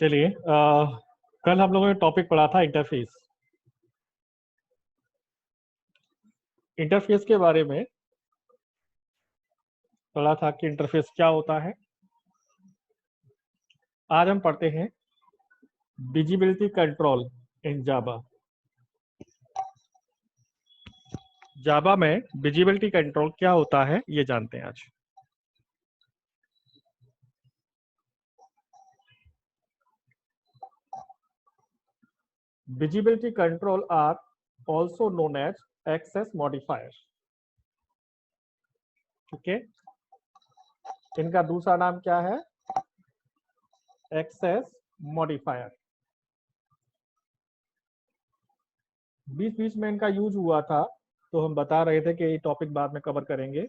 चलिए, कल हम लोगों ने टॉपिक पढ़ा था इंटरफेस। इंटरफेस के बारे में पढ़ा था कि इंटरफेस क्या होता है। आज हम पढ़ते हैं विजिबिलिटी कंट्रोल इन जावा। जावा में विजिबिलिटी कंट्रोल क्या होता है ये जानते हैं आज। Visibility control are also known as access modifier. ठीक है, इनका दूसरा नाम क्या है? Access modifier. बीच बीच में इनका यूज हुआ था, तो हम बता रहे थे कि ये टॉपिक बाद में कवर करेंगे।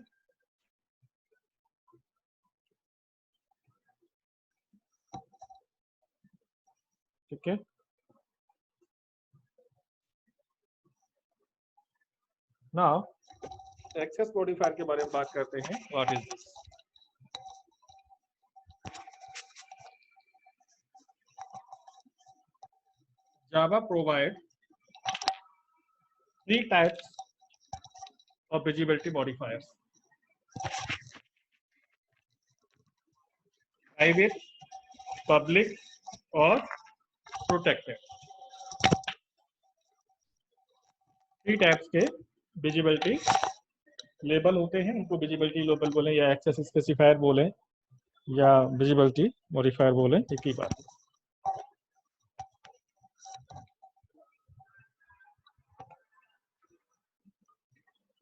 ठीक है, नाउ एक्सेस मॉडिफायर के बारे में बात करते हैं। What is this? Java provide three types of visibility modifiers: private, public और protected। थ्री टाइप्स के विजिबिलिटी लेबल होते हैं, उनको विजिबिलिटी लेबल बोले या एक्सेस स्पेसिफायर बोले या विजिबिलिटी मॉडिफायर बोले, एक ही बात है।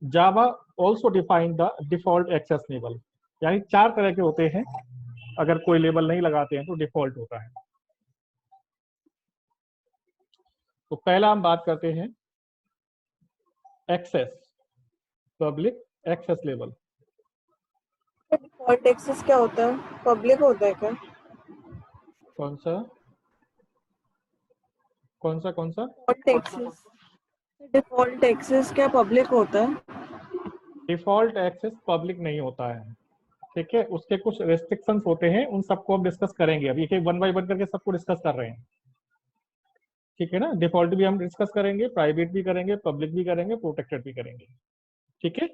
Java also define the default access लेबल, यानी चार तरह के होते हैं। अगर कोई लेबल नहीं लगाते हैं तो डिफॉल्ट होता है। तो पहला हम बात करते हैं एक्सेस, पब्लिक एक्सेस लेबल। डिफॉल्ट एक्सेस क्या होता है? पब्लिक होता है क्या? कौन सा कौन सा कौन सा? डिफॉल्ट एक्सेस क्या पब्लिक होता है? डिफॉल्ट एक्सेस पब्लिक नहीं होता है। ठीक है, उसके कुछ रेस्ट्रिक्शंस होते हैं, उन सबको हम डिस्कस करेंगे। अभी एक वन बाय वन करके सबको डिस्कस कर रहे हैं। ठीक है ना, डिफॉल्ट भी हम डिस्कस करेंगे, प्राइवेट भी करेंगे, पब्लिक भी करेंगे, प्रोटेक्टेड भी करेंगे। ठीक है,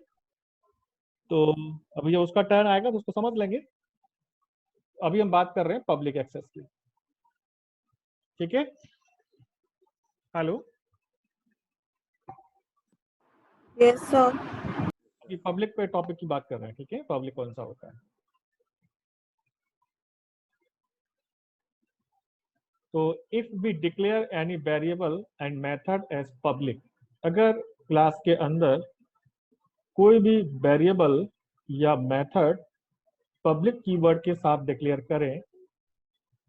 तो अभी जब उसका टर्न आएगा तो उसको समझ लेंगे। अभी हम बात कर रहे हैं पब्लिक एक्सेस की। ठीक है, हेलो, यस सर। अभी पब्लिक पे टॉपिक की बात कर रहे हैं। ठीक है, पब्लिक कौन सा होता है? तो if we declare any variable and method as public, अगर क्लास के अंदर कोई भी वेरिएबल या मेथड पब्लिक कीवर्ड के साथ डिक्लेयर करें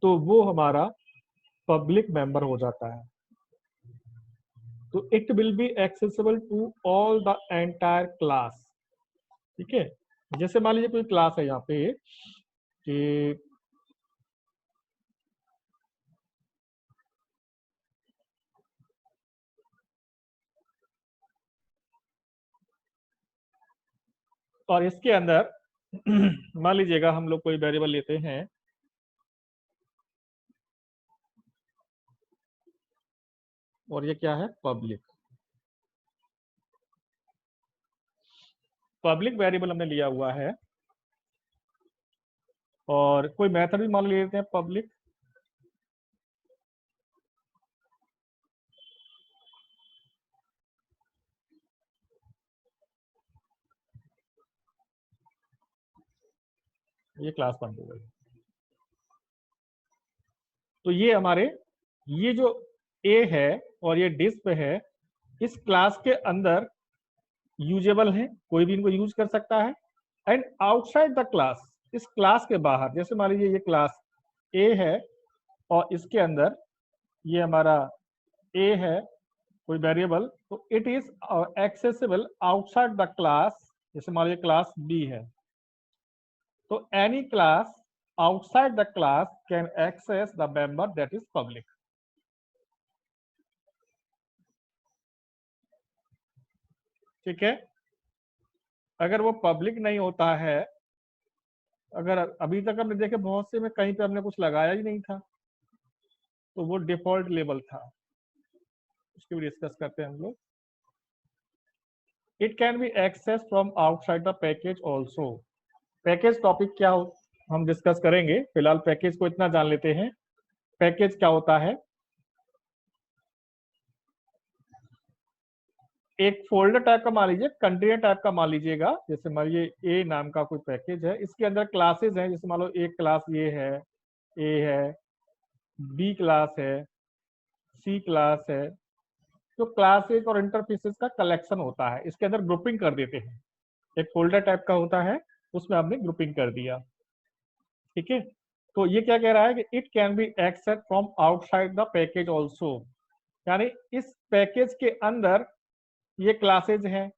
तो वो हमारा पब्लिक मेंबर हो जाता है। तो it will be accessible to all the entire class. ठीक है, जैसे मान लीजिए कोई क्लास है यहाँ पे कि और इसके अंदर मान लीजिएगा हम लोग कोई वेरिएबल लेते हैं, और ये क्या है? पब्लिक। पब्लिक वेरिएबल हमने लिया हुआ है, और कोई मेथड भी मान लेते हैं पब्लिक। ये क्लास बंद हो गई। तो ये हमारे, ये जो ए है और ये डिस्प है, इस क्लास के अंदर यूजेबल है, कोई भी इनको यूज कर सकता है। एंड आउटसाइड द क्लास, इस क्लास के बाहर, जैसे मान लीजिए ये क्लास ए है और इसके अंदर ये हमारा ए है कोई वेरिएबल, तो it is accessible outside the class. जैसे मान लीजिए क्लास बी है, तो any class outside the class can access the member that is public। ठीक है, अगर वो पब्लिक नहीं होता है, अगर अभी तक हमने देखे बहुत से में कहीं पे हमने कुछ लगाया ही नहीं था, तो वो डिफॉल्ट लेबल था, उसके भी डिस्कस करते हैं हम लोग। It can be access from outside the package also. Package topic क्या हो हम डिस्कस करेंगे, फिलहाल पैकेज को इतना जान लेते हैं। पैकेज क्या होता है? एक फोल्डर टाइप का मान लीजिए, कंटेनर टाइप का मान लीजिएगा। जैसे मान लीजिए ए नाम का कोई पैकेज है, इसके अंदर क्लासेस हैं। जैसे मान लो एक क्लास ये है, ए है, बी क्लास है, सी क्लास है। तो क्लासेस और इंटरफेसेस का कलेक्शन होता है, इसके अंदर ग्रुपिंग कर देते हैं। एक फोल्डर टाइप का होता है, उसमें आपने ग्रुपिंग कर दिया। ठीक है, तो ये क्या कह रहा है कि it can be access from outside the package also, यानी इस पैकेज के अंदर ये क्लासेज हैं।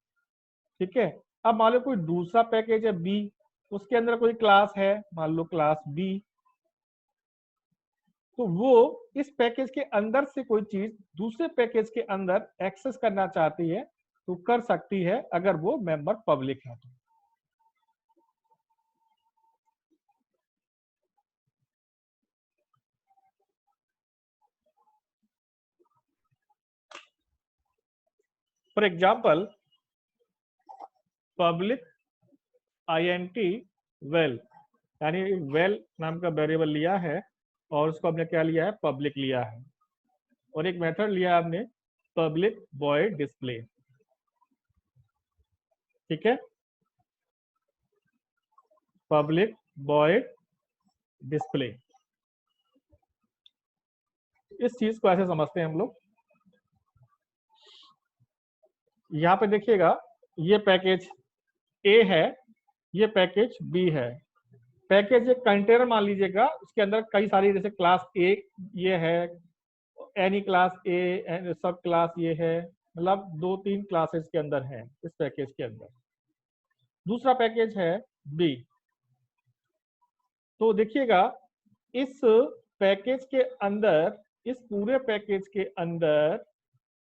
ठीक है, अब मान लो कोई दूसरा पैकेज है बी, उसके अंदर कोई क्लास है, मान लो क्लास बी। तो वो इस पैकेज के अंदर से कोई चीज दूसरे पैकेज के अंदर एक्सेस करना चाहती है तो कर सकती है, अगर वो मेंबर पब्लिक है तो। For example, public INT well, यानी वेल नाम का वेरिएबल लिया है और उसको हमने क्या लिया है? पब्लिक लिया है। और एक मेथड लिया आपने पब्लिक वॉइड डिस्प्ले। ठीक है, पब्लिक वॉइड डिस्प्ले। इस चीज को ऐसे समझते हैं हम लोग। यहाँ पे देखिएगा, ये पैकेज ए है, ये पैकेज बी है। पैकेज एक कंटेनर मान लीजिएगा, उसके अंदर कई सारी, जैसे क्लास ए ये है, एनी क्लास ए, सब क्लास ये है, मतलब 2-3 क्लासेस के अंदर है इस पैकेज के अंदर। दूसरा पैकेज है बी। तो देखिएगा, इस पैकेज के अंदर, इस पूरे पैकेज के अंदर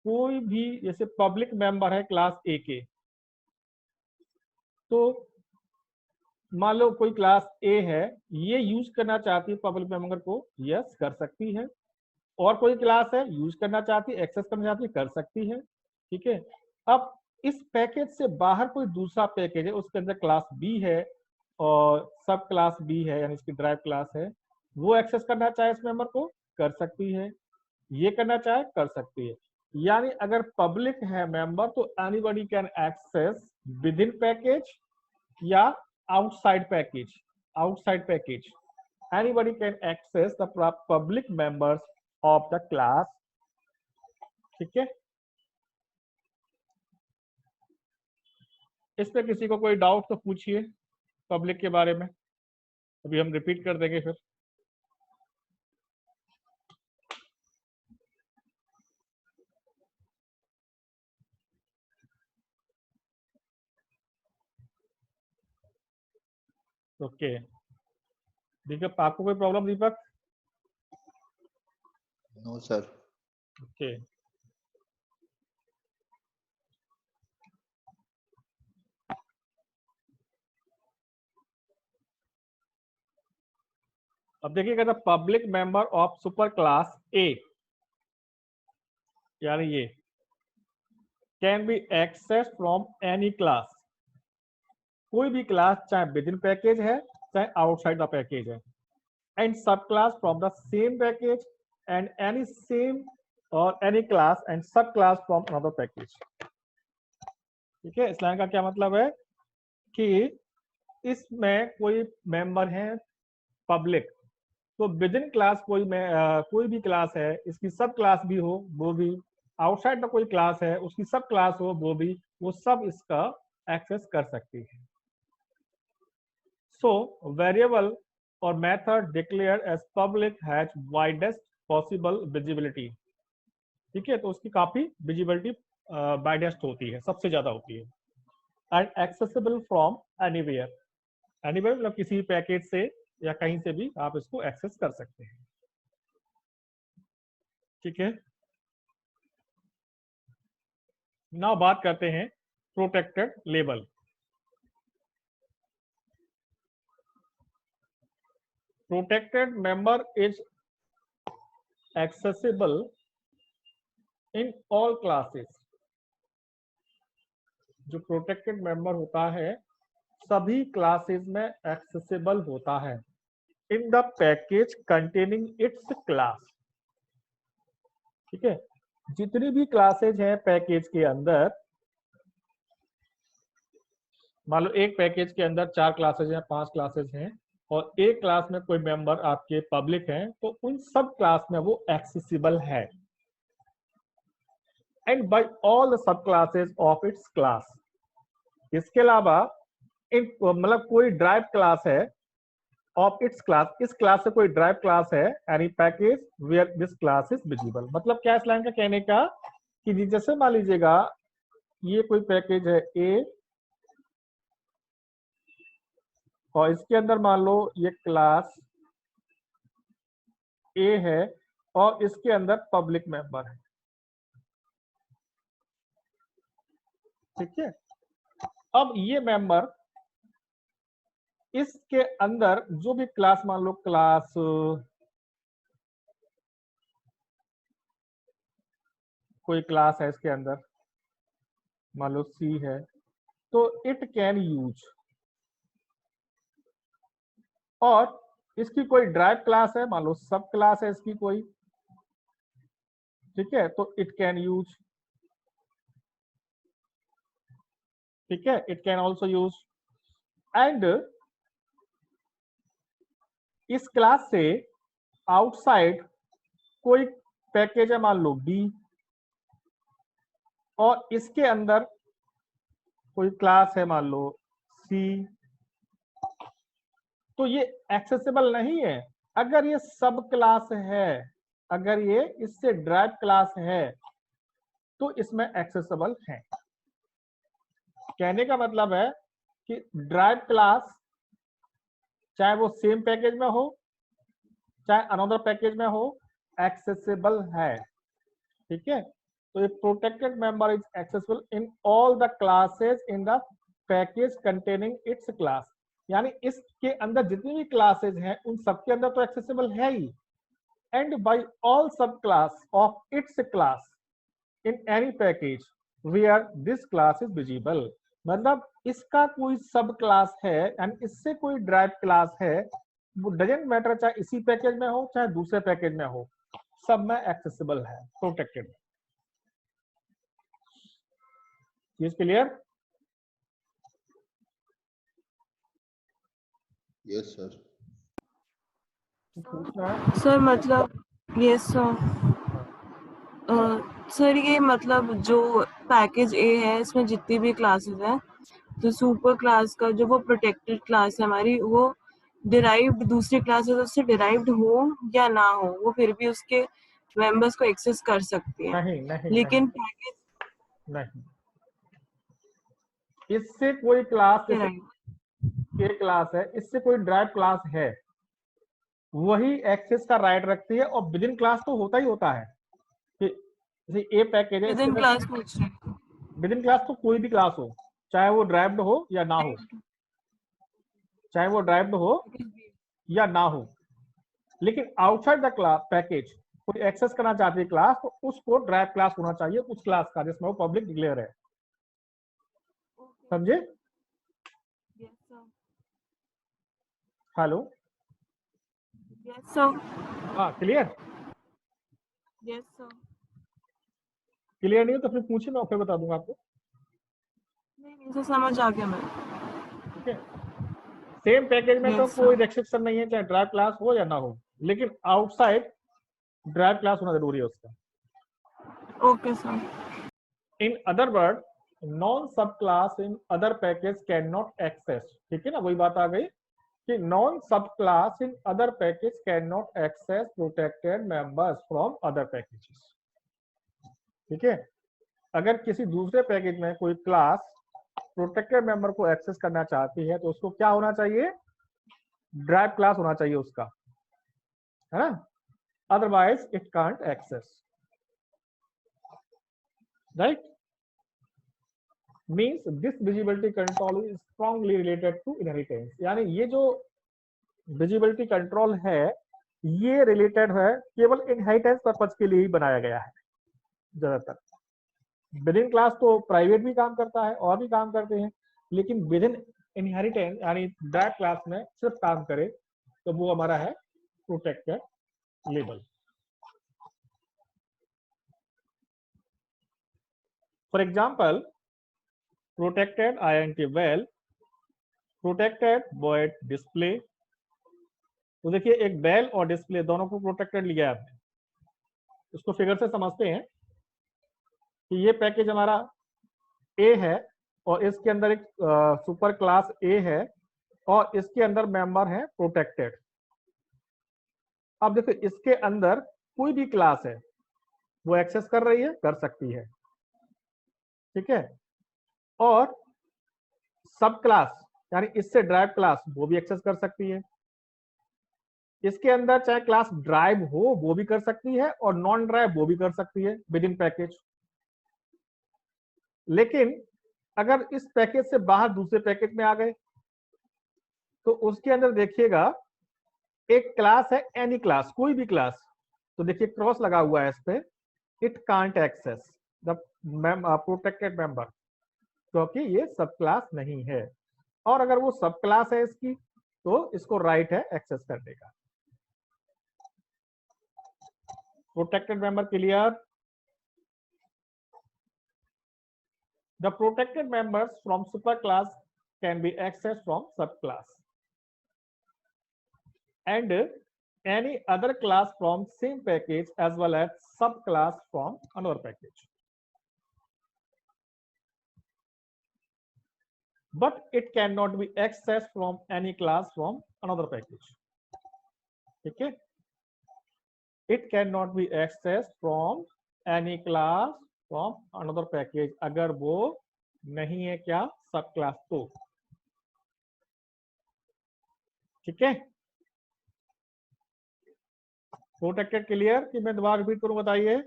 कोई भी, जैसे पब्लिक मेंबर है क्लास ए के, तो मान लो कोई क्लास ए है, ये यूज करना चाहती है पब्लिक मेंबर को, यस कर सकती है। और कोई क्लास है यूज करना चाहती है, एक्सेस करना चाहती है, कर सकती है। ठीक है, अब इस पैकेज से बाहर कोई दूसरा पैकेज है, उसके अंदर क्लास बी है और सब क्लास बी है, यानी इसकी ड्राइव क्लास है, वो एक्सेस करना चाहे इस मेंबर को, कर सकती है। ये करना चाहे कर सकती है। यानी अगर पब्लिक है मेंबर तो anybody can access within package या outside package. Outside package, anybody can access the public members of the class। ठीक है, इस पे किसी को कोई डाउट तो पूछिए पब्लिक के बारे में, अभी हम रिपीट कर देंगे फिर। ओके, दीपक आपको कोई problem? Deepak? No sir. Okay, अब देखिएगा, the public member of super class A, यानी ये can be access from any class. कोई भी क्लास, चाहे विद इन पैकेज है चाहे आउटसाइड द पैकेज है, and subclass from the same package and any same or any class and subclass from another package। ठीक है, इस लाइन का क्या मतलब है कि इसमें कोई मेंबर है पब्लिक, तो विद इन क्लास कोई भी क्लास है, इसकी सब क्लास भी हो वो भी, आउटसाइड में कोई क्लास है उसकी सब क्लास हो वो भी, वो सब इसका एक्सेस कर सकती है। So variable or method declared as public has widest possible visibility। ठीक है, तो उसकी काफी विजिबिलिटी वाइडेस्ट होती है, सबसे ज्यादा होती है। And accessible from anywhere, anywhere मतलब किसी पैकेज से या कहीं से भी आप इसको एक्सेस कर सकते हैं। ठीक है, नाउ बात करते हैं protected label. Protected member is accessible in all classes. जो प्रोटेक्टेड मेंबर होता है सभी क्लासेस में एक्सेसिबल होता है in the package containing it's class. ठीक है, जितनी भी क्लासेज हैं पैकेज के अंदर, मान लो एक पैकेज के अंदर 4 क्लासेज हैं, 5 क्लासेज हैं, और एक क्लास में कोई मेंबर आपके पब्लिक हैं, तो उन सब क्लास में वो एक्सेसिबल है। And by all the sub classes of its class. इसके अलावा मतलब कोई ड्राइव क्लास है ऑफ इट्स क्लास, इस क्लास से कोई ड्राइव क्लास है, any package where this class is visible. मतलब क्या इस लाइन का कहने का कि जैसे मान लीजिएगा ये कोई पैकेज है ए, और इसके अंदर मान लो ये क्लास ए है और इसके अंदर पब्लिक मेंबर है। ठीक है, अब ये मेंबर इसके अंदर जो भी क्लास, मान लो क्लास कोई क्लास है इसके अंदर, मान लो सी है, तो इट कैन यूज, और इसकी कोई ड्राइव क्लास है, मान लो सब क्लास है इसकी कोई, ठीक है, तो इट कैन यूज। ठीक है, it can also use. And इस क्लास से आउटसाइड कोई पैकेज है, मान लो बी, और इसके अंदर कोई क्लास है, मान लो सी, तो ये एक्सेसिबल नहीं है। अगर ये सब क्लास है, अगर ये इससे ड्राइव क्लास है, तो इसमें एक्सेसिबल है। कहने का मतलब है कि ड्राइव क्लास चाहे वो सेम पैकेज में हो चाहे अनदर पैकेज में हो, एक्सेसिबल है। ठीक है, तो ये protected member is accessible in all the classes in the package containing it's class. यानी इसके अंदर जितनी भी क्लासेस हैं उन सबके अंदर तो एक्सेसिबल है ही। And by all sub class of its class in any package where this class is visible. मतलब इसका कोई सब क्लास है एंड इससे कोई ड्राइव क्लास है, वो डजेंट मैटर चाहे इसी पैकेज में हो चाहे दूसरे पैकेज में हो, सब में एक्सेसिबल है, प्रोटेक्टेड। चीज क्लियर? Yes sir. सर मतलब यस सर। सर ये मतलब जो पैकेज ए है इसमें जितनी भी क्लासेस हैं, तो सुपर क्लास का जो वो प्रोटेक्टेड क्लास है हमारी, वो डिराइव्ड दूसरी क्लासेस उससे डिराइव्ड हो या ना हो, वो फिर भी उसके मेंबर्स को एक्सेस कर सकती है। नहीं नहीं लेकिन नहीं, पैकेज नहीं, इससे कोई क्लास, जैसे डिराइव्ड ए क्लास है, इससे कोई ड्राइव क्लास है, वही एक्सेस का राइट रखती है। और विद इन क्लास तो होता ही होता है कि जैसे ए पैकेज है, विद इन क्लास पूछ रहे हैं। विद इन क्लास तो कोई भी क्लास हो, चाहे वो ड्राइव्ड हो या ना हो, चाहे वो ड्राइव्ड हो या ना हो। लेकिन आउटसाइड द क्लास पैकेज कोई एक्सेस करना चाहती है क्लास, तो उसको ड्राइव क्लास होना चाहिए उस क्लास का जिसमें वो पब्लिक डिक्लेयर है। समझे? Yes sir. Hello? Yes sir. हाँ, क्लियर? Yes sir. क्लियर नहीं हो तो फिर पूछिए, मैं फिर बता दूंगा आपको। नहीं सर, समझ आ गया मैं। ठीक है, सेम पैकेज में तो Yes, कोई sir. रेस्ट्रिक्शन नहीं है, चाहे ड्राइव क्लास हो या ना हो, लेकिन आउटसाइड ड्राइव क्लास होना जरूरी है उसका। Okay, sir. In other word, non sub class in other package can not access. ठीक है ना, वही बात आ गई कि non sub class in other package can not access protected members from other packages. ठीक है, अगर किसी दूसरे पैकेज में कोई क्लास प्रोटेक्टेड मेंबर को एक्सेस करना चाहती है, तो उसको क्या होना चाहिए? ड्राइव क्लास होना चाहिए उसका, है ना, otherwise it can't access. Right? Means this visibility control is strongly related to inheritance. यानी ये जो विजिबिलिटी कंट्रोल है ये रिलेटेड है, केवल इनहेरिटेंस पर्पज के लिए ही बनाया गया है ज्यादातर। विद इन क्लास तो प्राइवेट भी काम करता है और भी काम करते हैं, लेकिन विद इन इनहेरिटेंस यानी डायरेक्ट क्लास में सिर्फ काम करे तो वो हमारा है protected label. For example protected int val, protected void display. तो देखिए एक बेल और डिस्प्ले दोनों को प्रोटेक्टेड लिया है आपने। इसको फिगर से समझते हैं कि ये पैकेज हमारा ए है और इसके अंदर एक सुपर क्लास ए है और इसके अंदर मेंबर है प्रोटेक्टेड। अब देखो इसके अंदर कोई भी क्लास है वो एक्सेस कर रही है, कर सकती है, ठीक है। और सब क्लास यानी इससे ड्राइव क्लास वो भी एक्सेस कर सकती है। इसके अंदर चाहे क्लास ड्राइव हो वो भी कर सकती है और नॉन ड्राइव वो भी कर सकती है विद इन पैकेज। लेकिन अगर इस पैकेज से बाहर दूसरे पैकेज में आ गए तो उसके अंदर देखिएगा एक क्लास है एनी क्लास, कोई भी क्लास। तो देखिए क्रॉस लगा हुआ है इस पे, it can't access the protected member, क्योंकि ये सब क्लास नहीं है। और अगर वो सब क्लास है इसकी तो इसको राइट है एक्सेस करने का। Protected member clear? The protected members from superclass can be accessed from subclass and any other class from same package as well as subclass from another package. But it cannot be accessed from any class from another package. Okay? It cannot be accessed from any class from another package अगर वो नहीं है क्या सब class तो, ठीक है। Protected clear कि मैं दोबारा रिपीट करूं, बताइए।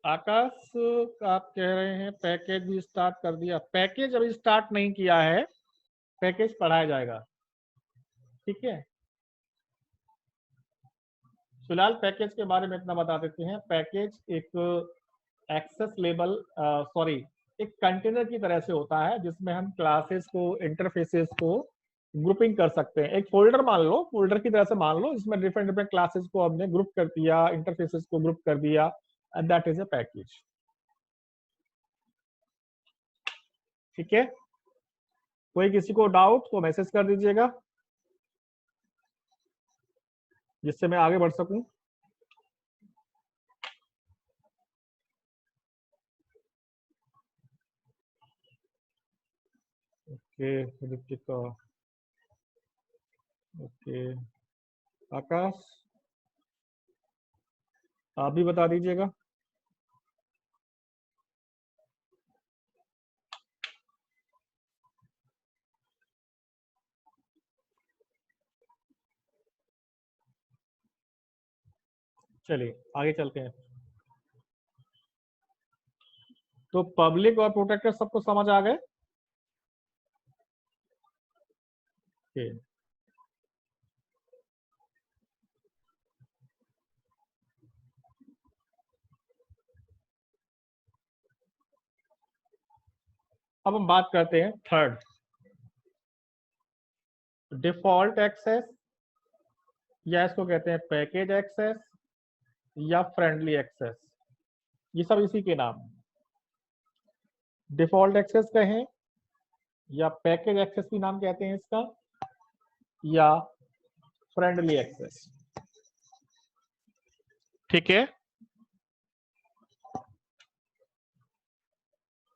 आकाश आप कह रहे हैं पैकेज भी स्टार्ट कर दिया। पैकेज अभी स्टार्ट नहीं किया है, पैकेज पढ़ाया जाएगा, ठीक है। फिलहाल पैकेज के बारे में इतना बता देते हैं। पैकेज एक एक्सेस लेबल सॉरी एक कंटेनर की तरह से होता है जिसमें हम क्लासेस को, इंटरफेसेस को ग्रुपिंग कर सकते हैं। एक फोल्डर मान लो, फोल्डर की तरह से मान लो, इसमें डिफरेंट डिफरेंट क्लासेस को हमने ग्रुप कर दिया, इंटरफेसेस को ग्रुप कर दिया, and that is a package, ठीक है। कोई किसी को डाउट तो मैसेज कर दीजिएगा जिससे मैं आगे बढ़ सकूं। ओके ऋतिका, ओके आकाश आप भी बता दीजिएगा। चलिए आगे चलते हैं। तो पब्लिक और प्रोटेक्टेड सबको समझ आ गए? okay. अब हम बात करते हैं थर्ड, डिफॉल्ट एक्सेस, या इसको कहते हैं पैकेज एक्सेस या फ्रेंडली एक्सेस, ये सब इसी के नाम। डिफॉल्ट एक्सेस कहें या पैकेज एक्सेस भी नाम कहते हैं इसका, या फ्रेंडली एक्सेस, ठीक है।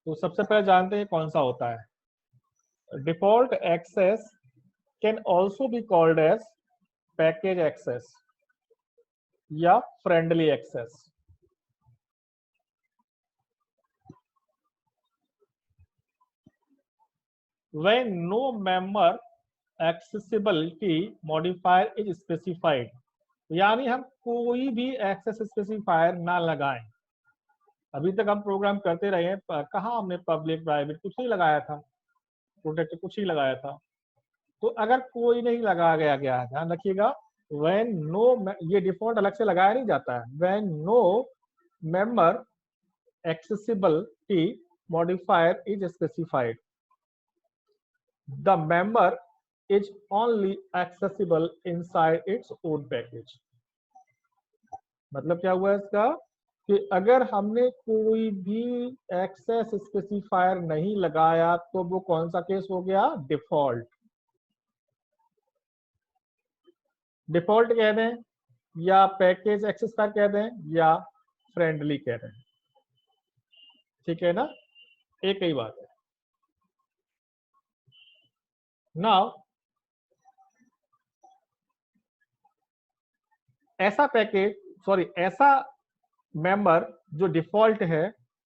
तो सबसे पहले जानते हैं कौन सा होता है। Default access can also be called as package access या friendly access. When no member accessibility modifier is specified, यानी हम कोई भी एक्सेस स्पेसिफायर ना लगाएं। अभी तक हम प्रोग्राम करते रहे हैं, कहाँ हमने पब्लिक प्राइवेट कुछ नहीं लगाया था, प्रोटेक्ट कुछ ही लगाया था। तो अगर कोई नहीं लगा गया, ध्यान रखिएगा, व्हेन नो, ये डिफॉल्ट अलग से लगाया नहीं जाता है, when no member accessibility modifier is specified, the member is only accessible inside its own package। मतलब क्या हुआ इसका कि अगर हमने कोई भी एक्सेस स्पेसिफायर नहीं लगाया तो वो कौन सा केस हो गया, डिफॉल्ट। डिफॉल्ट कह दें या पैकेज एक्सेसिफायर कह दें या फ्रेंडली कह दें, ठीक है ना, एक ही बात है। नाउ ऐसा पैकेज, सॉरी ऐसा मेंबर जो डिफॉल्ट है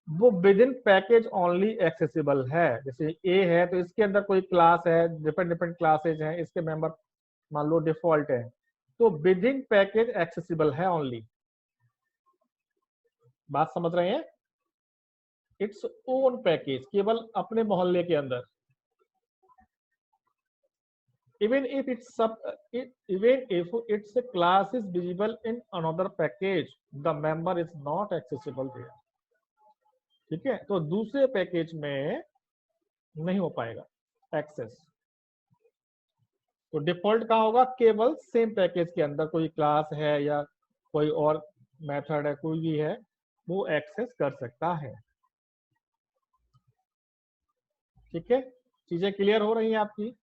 वो with in package only accessible है। जैसे ए है तो इसके अंदर कोई क्लास है, डिफरेंट डिफरेंट क्लासेज हैं, इसके मेंबर मान लो डिफॉल्ट है, तो विद इन पैकेज एक्सेसिबल है ओनली। बात समझ रहे हैं, इट्स ओन पैकेज, केवल अपने मोहल्ले के अंदर। even if its class is visible in another package, the member is not accessible there। ठीक है, तो दूसरे पैकेज में नहीं हो पाएगा एक्सेस। तो डिफॉल्ट कहाँ होगा, केवल सेम पैकेज के अंदर कोई क्लास है या कोई और मेथड है, कोई भी है, वो एक्सेस कर सकता है। ठीक है, चीजें क्लियर हो रही हैं आपकी।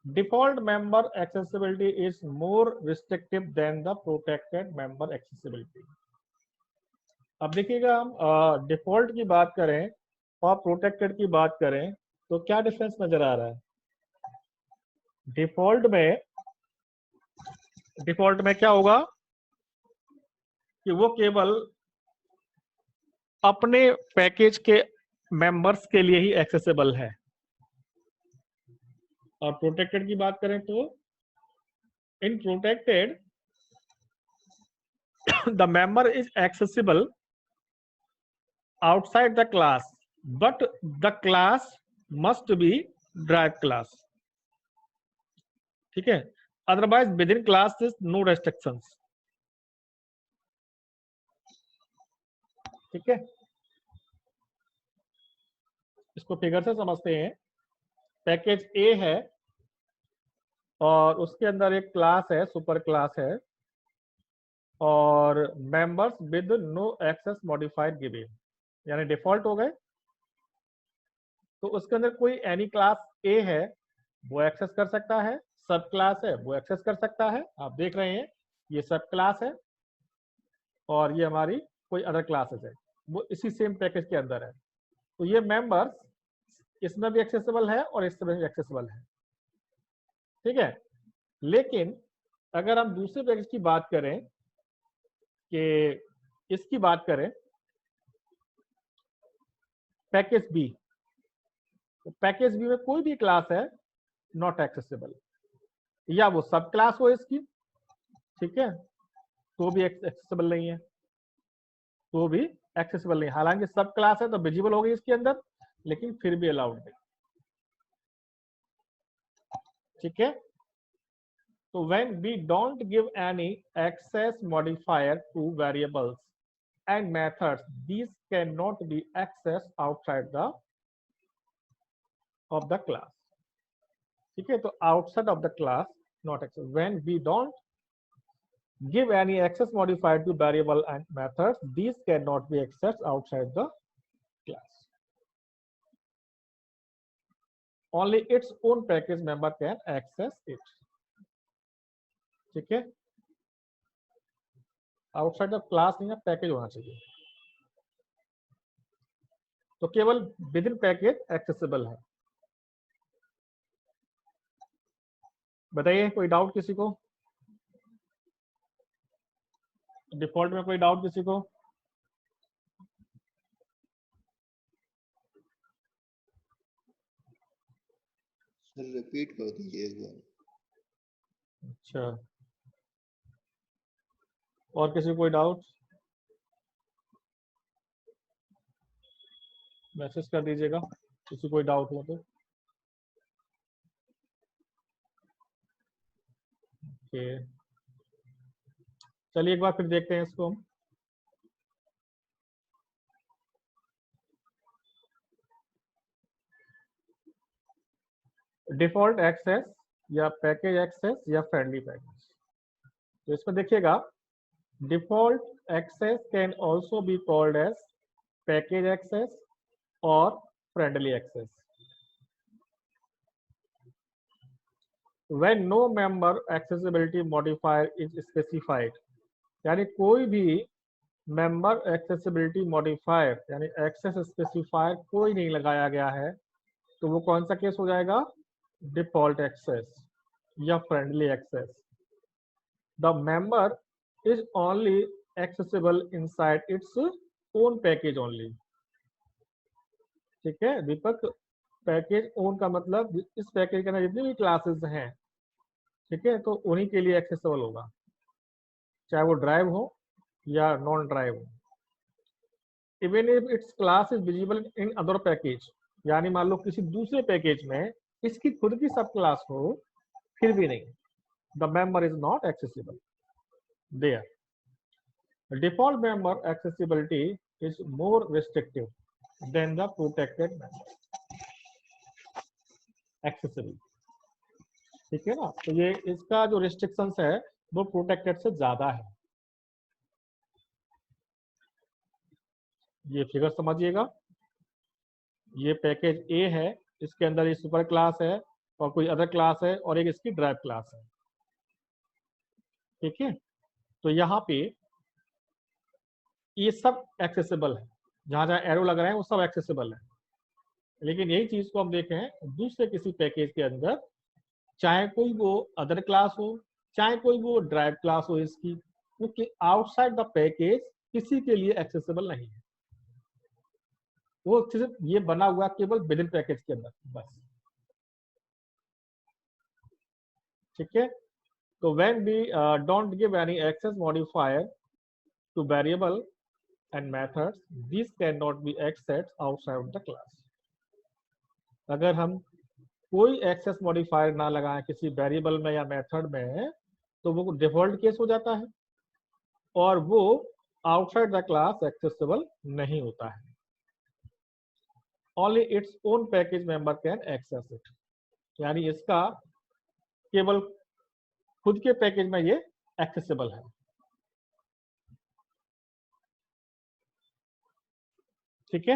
Default member accessibility is more restrictive than the protected member accessibility। अब देखिएगा, हम डिफॉल्ट की बात करें और प्रोटेक्टेड की बात करें तो क्या डिफरेंस नजर आ रहा है। डिफॉल्ट में क्या होगा कि वो केवल अपने पैकेज के मेंबर्स के लिए ही एक्सेसिबल है, और प्रोटेक्टेड की बात करें तो इन protected the member is accessible outside the class, but the class must be derived class। ठीक है, otherwise within class is no restrictions. ठीक है, इसको फिगर से समझते हैं। पैकेज ए है और उसके अंदर एक क्लास है, सुपर क्लास है, और members with no access modified given, यानी डिफॉल्ट हो गए। तो उसके अंदर कोई एनी क्लास ए है वो एक्सेस कर सकता है, सब क्लास है वो एक्सेस कर सकता है। आप देख रहे हैं ये सब क्लास है और ये हमारी कोई अदर क्लासेस है, वो इसी सेम पैकेज के अंदर है। तो ये मेंबर्स इसमें भी एक्सेसिबल है और इसमें भी एक्सेसिबल है। ठीक है, लेकिन अगर हम दूसरे पैकेज की बात करें कि इसकी बात करें पैकेज बी, तो पैकेज बी में कोई भी क्लास है नॉट एक्सेसिबल, या वो सब क्लास हो इसकी, ठीक है, तो भी एक्सेसिबल नहीं है, तो भी एक्सेसिबल नहीं। हालांकि सब क्लास है तो विजिबल हो गई इसके अंदर, लेकिन फिर भी अलाउड नहीं। ठीक है, तो when we don't give any access modifier to variables and methods, these cannot be accessed outside of the class। ठीक है, तो outside of the class not access, when we don't give any access modifier to variable and methods, these cannot be accessed outside the class। only its own package member can access it। ठीक है, outside the class नहीं है, package होना चाहिए, तो केवल with in package accessible है। बताइए कोई डाउट किसी को, डिफॉल्ट में कोई डाउट किसी को। सर रिपीट कर दीजिए एक बार। अच्छा, और किसी को कोई डाउट मैसेज कर दीजिएगा, किसी कोई डाउट हो तो। ओके, चलिए एक बार फिर देखते हैं इसको हम। डिफॉल्ट एक्सेस या पैकेज एक्सेस या फ्रेंडली पैकेज। तो इसमें देखिएगा, default access can also be called as package access और friendly access. When no member accessibility modifier is specified, यानी कोई भी मेंबर एक्सेसिबिलिटी मॉडिफायर यानी एक्सेस स्पेसिफायर कोई नहीं लगाया गया है, तो वो कौन सा केस हो जाएगा? डिफॉल्ट एक्सेस या friendly access. The member is only accessible inside its own package only. ठीक है दीपक, पैकेज ओन का मतलब इस पैकेज के अंदर जितनी भी क्लासेस हैं, ठीक है, तो उन्हीं के लिए एक्सेसिबल होगा, चाहे वो ड्राइव हो या नॉन ड्राइव हो। Even if it's class is visible in other package, यानी मान लो किसी दूसरे पैकेज में इसकी खुद की सब क्लास हो, फिर भी नहीं, the member is not accessible there. Default member accessibility is more restrictive than the protected member accessibility. ठीक है ना, तो ये इसका जो रिस्ट्रिक्शंस है वो प्रोटेक्टेड से ज्यादा है। ये फिगर समझिएगा, ये पैकेज ए है, इसके अंदर ये सुपर क्लास है और कोई अदर क्लास है और एक इसकी ड्राइव क्लास है। ठीक है, तो यहाँ पे ये सब एक्सेसिबल है, जहां जहां एरो लग रहे हैं वो सब एक्सेसिबल है। लेकिन यही चीज को हम देखें दूसरे किसी पैकेज के अंदर, चाहे कोई वो अदर क्लास हो, चाहे कोई वो ड्राइव क्लास हो इसकी, क्योंकि आउटसाइड द पैकेज किसी के लिए एक्सेसिबल नहीं है, वो सिर्फ ये बना हुआ केवल विद इन पैकेज के अंदर बस। ठीक है, तो when we don't give any access modifier to variable and methods, these cannot be accessed outside the class। अगर हम कोई एक्सेस मॉडिफायर ना लगाएं किसी वेरिएबल में या मेथड में, तो वो डिफॉल्ट केस हो जाता है और वो आउटसाइड द क्लास एक्सेसिबल नहीं होता है। Only its own package member can access it, यानी इसका केवल खुद के पैकेज में ये एक्सेसिबल है। ठीक है,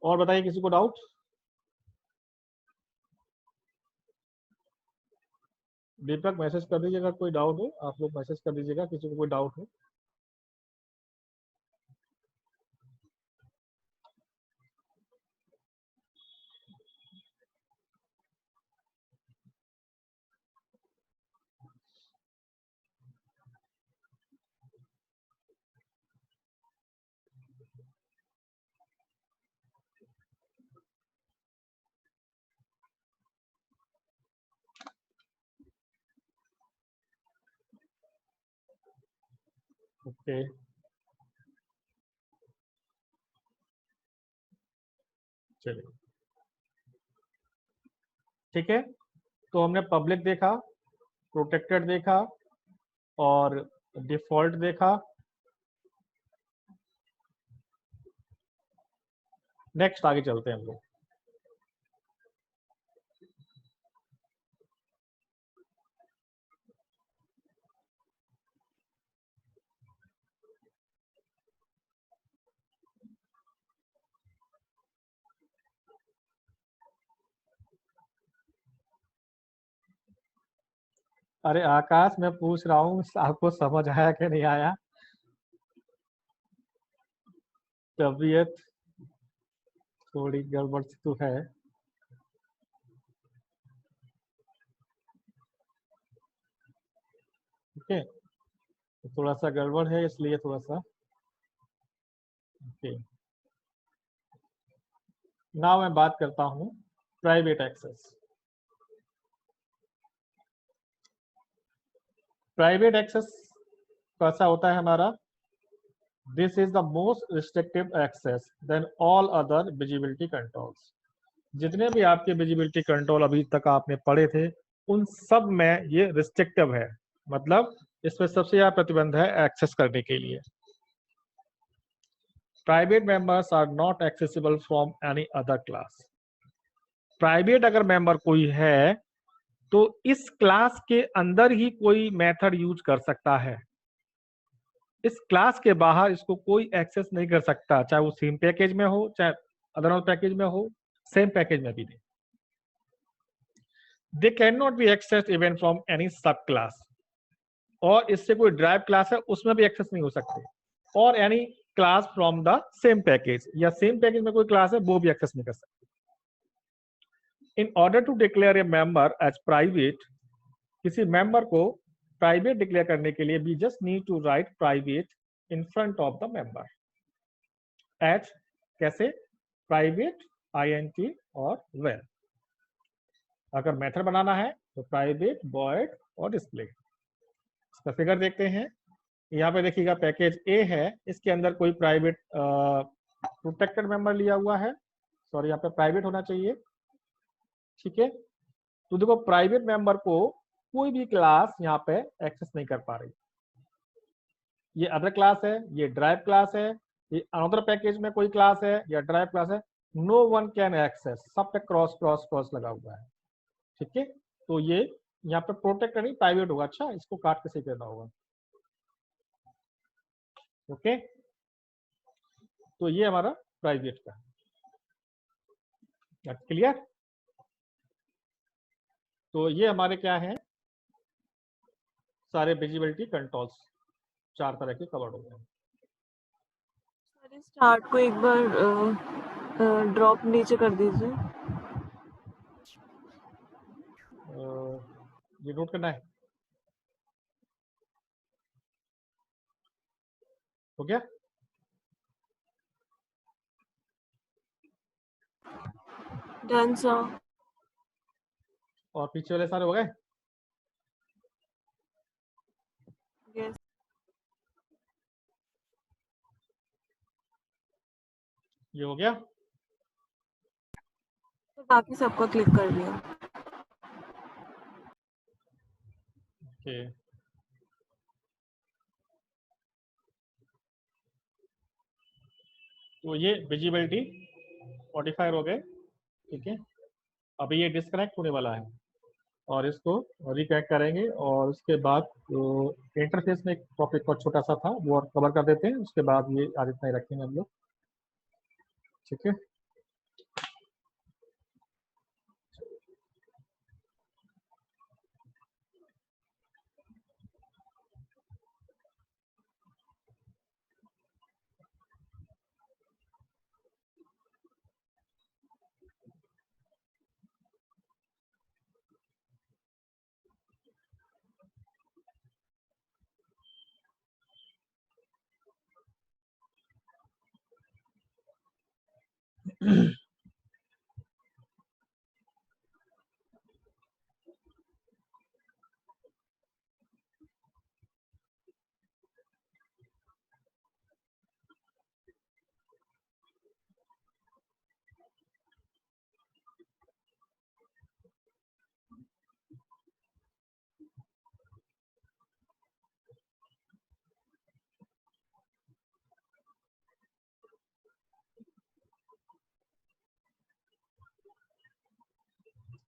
और बताइए किसी को डाउट? दीपक मैसेज कर दीजिएगा, अगर कोई डाउट हो आप लोग मैसेज कर दीजिएगा, किसी को कोई डाउट हो। ओके, चलिए ठीक है, तो हमने पब्लिक देखा, प्रोटेक्टेड देखा और डिफॉल्ट देखा। नेक्स्ट आगे चलते हैं हम लोग। अरे आकाश, मैं पूछ रहा हूँ आपको समझ आया कि नहीं आया? तबीयत थोड़ी गड़बड़ सी तो है। ठीक है, तो थोड़ा सा गड़बड़ है इसलिए थोड़ा सा। ओके, नाउ मैं बात करता हूँ प्राइवेट एक्सेस। प्राइवेट एक्सेस कैसा होता है हमारा? This is the most restrictive access than all other visibility controls. जितने भी आपके विजिबिलिटी कंट्रोल अभी तक आपने पढ़े थे उन सब में ये रिस्ट्रिक्टिव है, मतलब इसमें सबसे ज्यादा प्रतिबंध है एक्सेस करने के लिए। Private members are not accessible from any other class. Private अगर मेंबर कोई है तो इस क्लास के अंदर ही कोई मेथड यूज कर सकता है, इस क्लास के बाहर इसको कोई एक्सेस नहीं कर सकता, चाहे वो सेम पैकेज में हो चाहे अदर पैकेज में हो, सेम पैकेज में भी नहीं। They can not be access even from any sub class, और इससे कोई ड्राइव क्लास है उसमें भी एक्सेस नहीं हो सकते, और any class from the same package, या सेम पैकेज में कोई क्लास है वो भी एक्सेस नहीं कर सकते। In order to declare a member as private, किसी मेंबर को प्राइवेट डिक्लेयर करने के लिए we just need to write private in front of the member. As कैसे? प्राइवेट, INT और वेल। अगर मेथड बनाना है तो प्राइवेट, वॉइड और डिस्प्ले। इसका फिगर देखते हैं। यहाँ पे देखिएगा पैकेज ए है, इसके अंदर कोई प्राइवेट प्रोटेक्टेड मेंबर लिया हुआ है, सॉरी यहाँ पे प्राइवेट होना चाहिए, ठीक है। तो देखो प्राइवेट मेंबर को कोई भी क्लास यहाँ पे एक्सेस नहीं कर पा रही। ये अदर क्लास है, ये ड्राइव क्लास है, ये अनदर पैकेज में कोई क्लास है या ड्राइव क्लास है, नो वन कैन एक्सेस, सब पे क्रॉस क्रॉस क्रॉस लगा हुआ है, ठीक है। तो ये यहाँ पे प्रोटेक्ट नहीं प्राइवेट होगा। अच्छा, इसको काट के सही करना होगा, ओके। तो ये हमारा प्राइवेट का, क्लियर। तो ये हमारे क्या है, सारे विजिबिलिटी कंट्रोल्स 4 तरह के कवर्ड हो गए। स्टार्ट को एक बार ड्रॉप नीचे कर दीजिए। ये नोट करना है, हो गया? Done sir. और पीछे वाले सारे हो गए? यस। ये हो गया? तो बाकी सबको क्लिक कर लिया। ओके। तो ये विजिबिलिटी 45 हो गए, ठीक है। अभी ये डिस्कनेक्ट होने वाला है और इसको रिकनेक्ट करेंगे, और उसके बाद तो इंटरफेस में एक टॉपिक और छोटा सा था वो और कवर कर देते हैं, उसके बाद ये आज इतना ही रखेंगे हम लोग, ठीक है।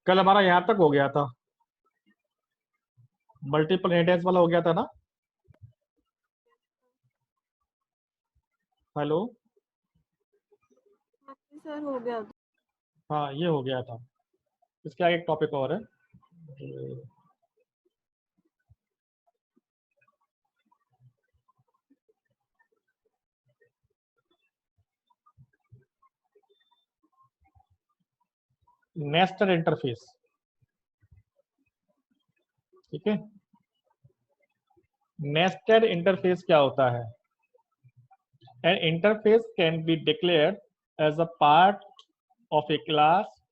कल हमारा यहाँ तक हो गया था, मल्टीपल इनहेरिटेंस वाला हो गया था ना? हेलो, सर हो गया। हाँ ये हो गया था। इसके आगे एक टॉपिक और है, नेस्टेड इंटरफेस, ठीक है। नेस्टेड इंटरफेस क्या होता है? An interface can be declared as a part of a class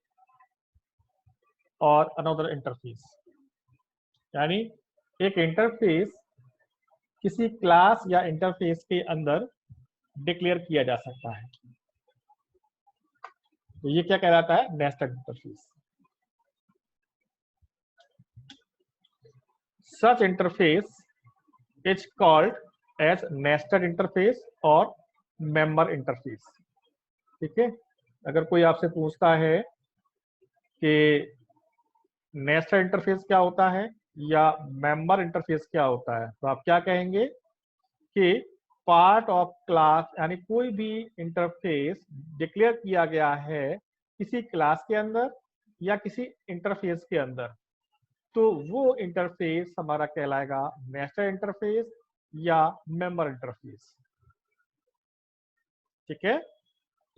और अनदर इंटरफेस। यानी एक इंटरफेस किसी क्लास या इंटरफेस के अंदर डिक्लेयर किया जा सकता है, तो ये क्या कहलाता है? Nested interface. Such interface is called as nested interface और मेंबर इंटरफेस। ठीक है, अगर कोई आपसे पूछता है कि नेस्टेड इंटरफेस क्या होता है या मेंबर इंटरफेस क्या होता है, तो आप क्या कहेंगे कि पार्ट ऑफ क्लास, यानी कोई भी इंटरफेस डिक्लेयर किया गया है किसी क्लास के अंदर या किसी इंटरफेस के अंदर, तो वो इंटरफेस हमारा कहलाएगा नेस्टेड इंटरफेस या मेंबर इंटरफेस। ठीक है,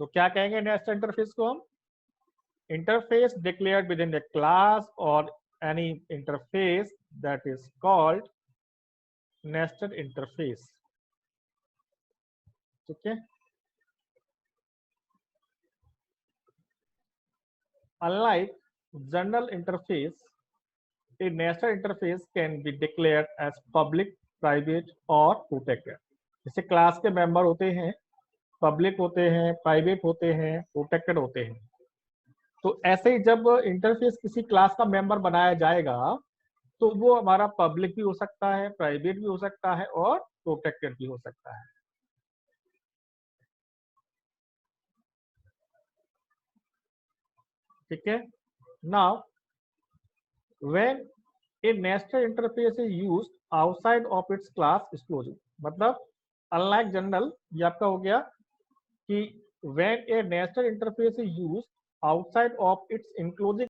तो क्या कहेंगे नेस्टेड इंटरफेस को हम? Interface declared within the class or any interface that is called nested interface। ठीक है, unlike general interface, a nested interface can be declared as public, private or protected। जैसे क्लास के मेंबर होते हैं, public होते हैं, प्राइवेट होते हैं, प्रोटेक्टेड होते हैं, तो ऐसे ही जब इंटरफेस किसी क्लास का मेंबर बनाया जाएगा तो वो हमारा पब्लिक भी हो सकता है, प्राइवेट भी हो सकता है और प्रोटेक्टेड भी हो सकता है। ठीक है, now when A nested interface is used outside of its class exclusive, मतलब अनलाइक जनरल, ये आपका हो गया कि when A nested interface is used outside of its inclusive